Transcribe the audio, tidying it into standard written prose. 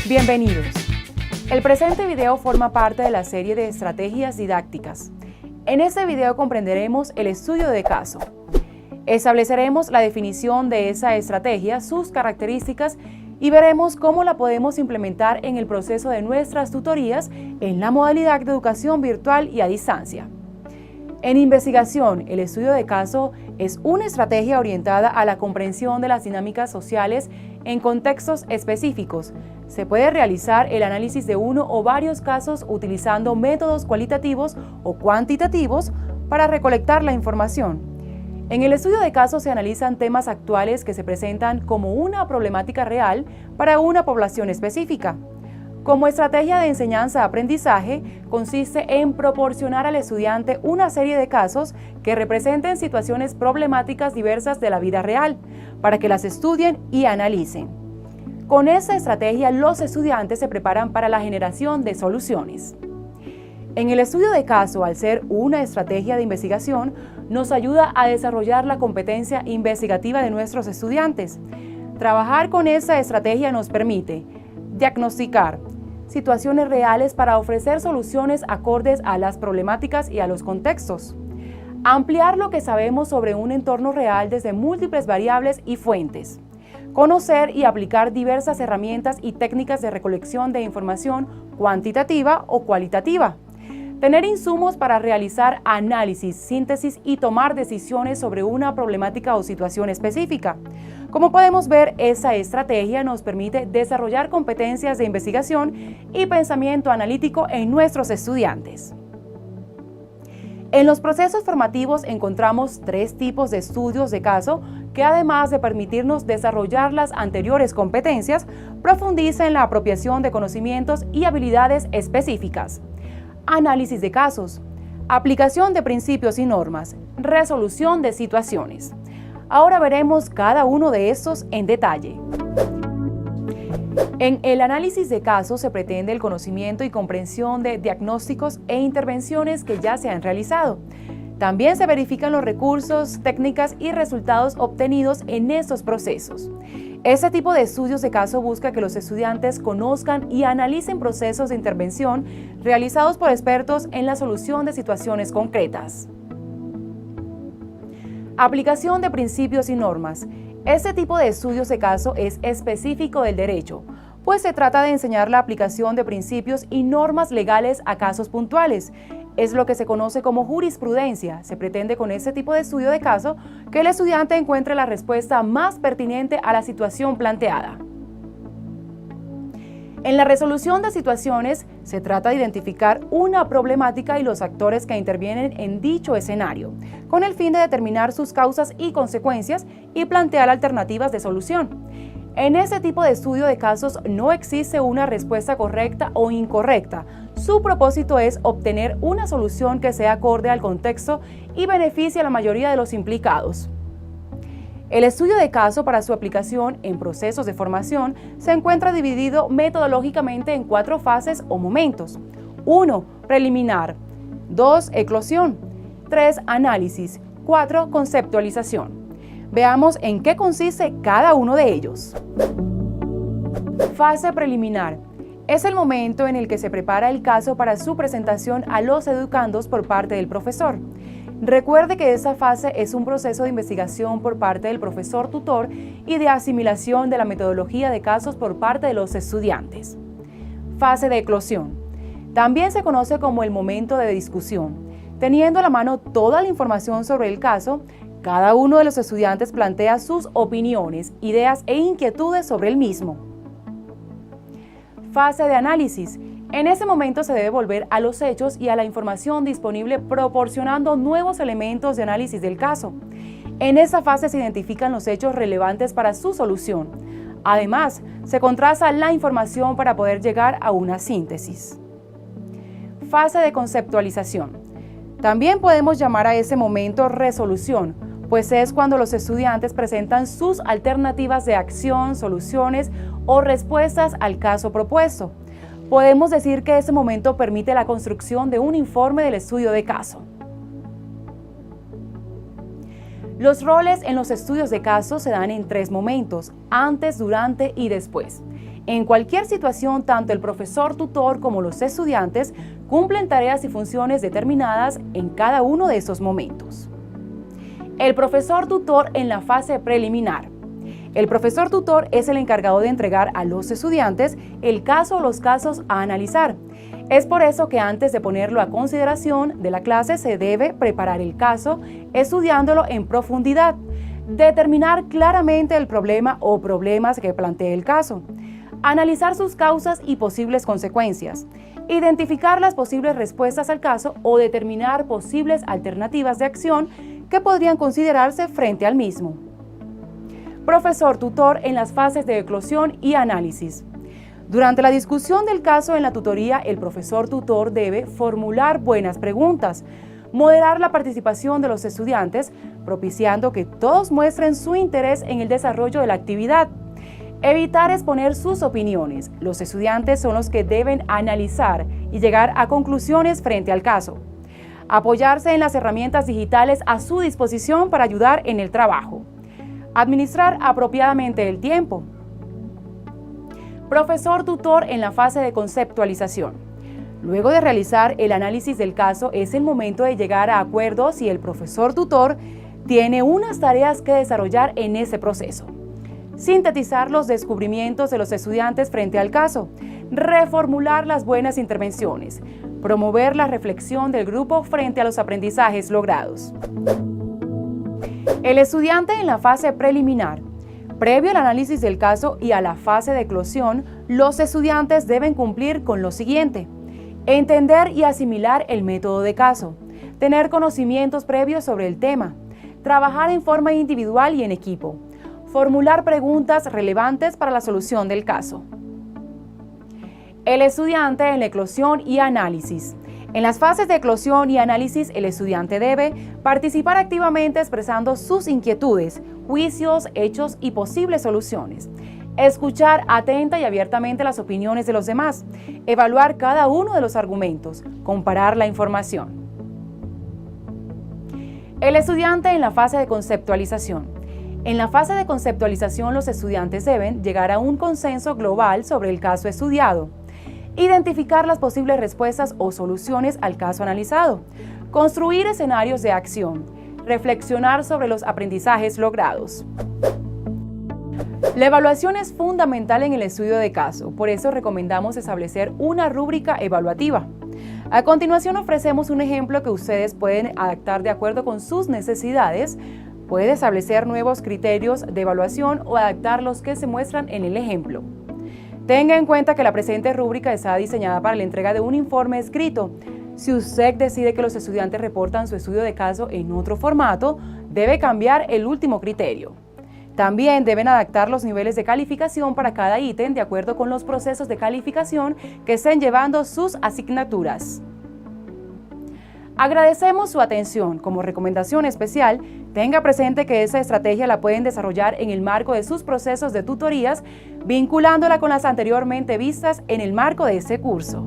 Bienvenidos. El presente video forma parte de la serie de estrategias didácticas. En este video comprenderemos el estudio de caso. Estableceremos la definición de esa estrategia, sus características y veremos cómo la podemos implementar en el proceso de nuestras tutorías en la modalidad de educación virtual y a distancia. En investigación, el estudio de caso es una estrategia orientada a la comprensión de las dinámicas sociales en contextos específicos. Se puede realizar el análisis de uno o varios casos utilizando métodos cualitativos o cuantitativos para recolectar la información. En el estudio de casos se analizan temas actuales que se presentan como una problemática real para una población específica. Como estrategia de enseñanza-aprendizaje, consiste en proporcionar al estudiante una serie de casos que representen situaciones problemáticas diversas de la vida real, para que las estudien y analicen. Con esta estrategia, los estudiantes se preparan para la generación de soluciones. En el estudio de caso, al ser una estrategia de investigación, nos ayuda a desarrollar la competencia investigativa de nuestros estudiantes. Trabajar con esta estrategia nos permite diagnosticar situaciones reales para ofrecer soluciones acordes a las problemáticas y a los contextos. Ampliar lo que sabemos sobre un entorno real desde múltiples variables y fuentes. Conocer y aplicar diversas herramientas y técnicas de recolección de información cuantitativa o cualitativa. Tener insumos para realizar análisis, síntesis y tomar decisiones sobre una problemática o situación específica. Como podemos ver, esa estrategia nos permite desarrollar competencias de investigación y pensamiento analítico en nuestros estudiantes. En los procesos formativos encontramos tres tipos de estudios de caso que, además de permitirnos desarrollar las anteriores competencias, profundizan en la apropiación de conocimientos y habilidades específicas. Análisis de casos, aplicación de principios y normas, resolución de situaciones. Ahora veremos cada uno de estos en detalle. En el análisis de casos se pretende el conocimiento y comprensión de diagnósticos e intervenciones que ya se han realizado. También se verifican los recursos, técnicas y resultados obtenidos en estos procesos. Este tipo de estudios de caso busca que los estudiantes conozcan y analicen procesos de intervención realizados por expertos en la solución de situaciones concretas. Aplicación de principios y normas. Este tipo de estudios de caso es específico del derecho, pues se trata de enseñar la aplicación de principios y normas legales a casos puntuales. Es lo que se conoce como jurisprudencia. Se pretende con este tipo de estudio de caso que el estudiante encuentre la respuesta más pertinente a la situación planteada. En la resolución de situaciones se trata de identificar una problemática y los actores que intervienen en dicho escenario, con el fin de determinar sus causas y consecuencias y plantear alternativas de solución. En este tipo de estudio de casos no existe una respuesta correcta o incorrecta. Su propósito es obtener una solución que sea acorde al contexto y beneficie a la mayoría de los implicados. El estudio de caso para su aplicación en procesos de formación se encuentra dividido metodológicamente en 4 fases o momentos. 1. Preliminar. 2. Eclosión. 3. Análisis. 4. Conceptualización. Veamos en qué consiste cada uno de ellos. Fase preliminar. Es el momento en el que se prepara el caso para su presentación a los educandos por parte del profesor. Recuerde que esta fase es un proceso de investigación por parte del profesor tutor y de asimilación de la metodología de casos por parte de los estudiantes. Fase de eclosión. También se conoce como el momento de discusión. Teniendo a la mano toda la información sobre el caso, cada uno de los estudiantes plantea sus opiniones, ideas e inquietudes sobre el mismo. Fase de análisis. En ese momento se debe volver a los hechos y a la información disponible proporcionando nuevos elementos de análisis del caso. En esa fase se identifican los hechos relevantes para su solución. Además, se contrasta la información para poder llegar a una síntesis. Fase de conceptualización. También podemos llamar a ese momento resolución, pues es cuando los estudiantes presentan sus alternativas de acción, soluciones o respuestas al caso propuesto. Podemos decir que ese momento permite la construcción de un informe del estudio de caso. Los roles en los estudios de caso se dan en 3 momentos: antes, durante y después. En cualquier situación, tanto el profesor tutor como los estudiantes cumplen tareas y funciones determinadas en cada uno de esos momentos. El profesor tutor en la fase preliminar. El profesor tutor es el encargado de entregar a los estudiantes el caso o los casos a analizar. Es por eso que antes de ponerlo a consideración de la clase se debe preparar el caso, estudiándolo en profundidad, determinar claramente el problema o problemas que plantee el caso, analizar sus causas y posibles consecuencias, identificar las posibles respuestas al caso o determinar posibles alternativas de acción que podrían considerarse frente al mismo. Profesor tutor en las fases de eclosión y análisis. Durante la discusión del caso en la tutoría, el profesor tutor debe formular buenas preguntas, moderar la participación de los estudiantes, propiciando que todos muestren su interés en el desarrollo de la actividad. Evitar exponer sus opiniones. Los estudiantes son los que deben analizar y llegar a conclusiones frente al caso. Apoyarse en las herramientas digitales a su disposición para ayudar en el trabajo. Administrar apropiadamente el tiempo. Profesor tutor en la fase de conceptualización. Luego de realizar el análisis del caso, es el momento de llegar a acuerdos y el profesor tutor tiene unas tareas que desarrollar en ese proceso. Sintetizar los descubrimientos de los estudiantes frente al caso, reformular las buenas intervenciones, promover la reflexión del grupo frente a los aprendizajes logrados. El estudiante en la fase preliminar. Previo al análisis del caso y a la fase de eclosión, los estudiantes deben cumplir con lo siguiente: entender y asimilar el método de caso, tener conocimientos previos sobre el tema, trabajar en forma individual y en equipo, formular preguntas relevantes para la solución del caso. El estudiante en la eclosión y análisis. En las fases de eclosión y análisis, el estudiante debe participar activamente expresando sus inquietudes, juicios, hechos y posibles soluciones. Escuchar atenta y abiertamente las opiniones de los demás. Evaluar cada uno de los argumentos. Comparar la información. El estudiante en la fase de conceptualización. En la fase de conceptualización, los estudiantes deben llegar a un consenso global sobre el caso estudiado. Identificar las posibles respuestas o soluciones al caso analizado, construir escenarios de acción, reflexionar sobre los aprendizajes logrados. La evaluación es fundamental en el estudio de caso, por eso recomendamos establecer una rúbrica evaluativa. A continuación ofrecemos un ejemplo que ustedes pueden adaptar de acuerdo con sus necesidades. Puede establecer nuevos criterios de evaluación o adaptar los que se muestran en el ejemplo. Tenga en cuenta que la presente rúbrica está diseñada para la entrega de un informe escrito. Si usted decide que los estudiantes reportan su estudio de caso en otro formato, debe cambiar el último criterio. También deben adaptar los niveles de calificación para cada ítem de acuerdo con los procesos de calificación que estén llevando sus asignaturas. Agradecemos su atención. Como recomendación especial, tenga presente que esa estrategia la pueden desarrollar en el marco de sus procesos de tutorías, vinculándola con las anteriormente vistas en el marco de este curso.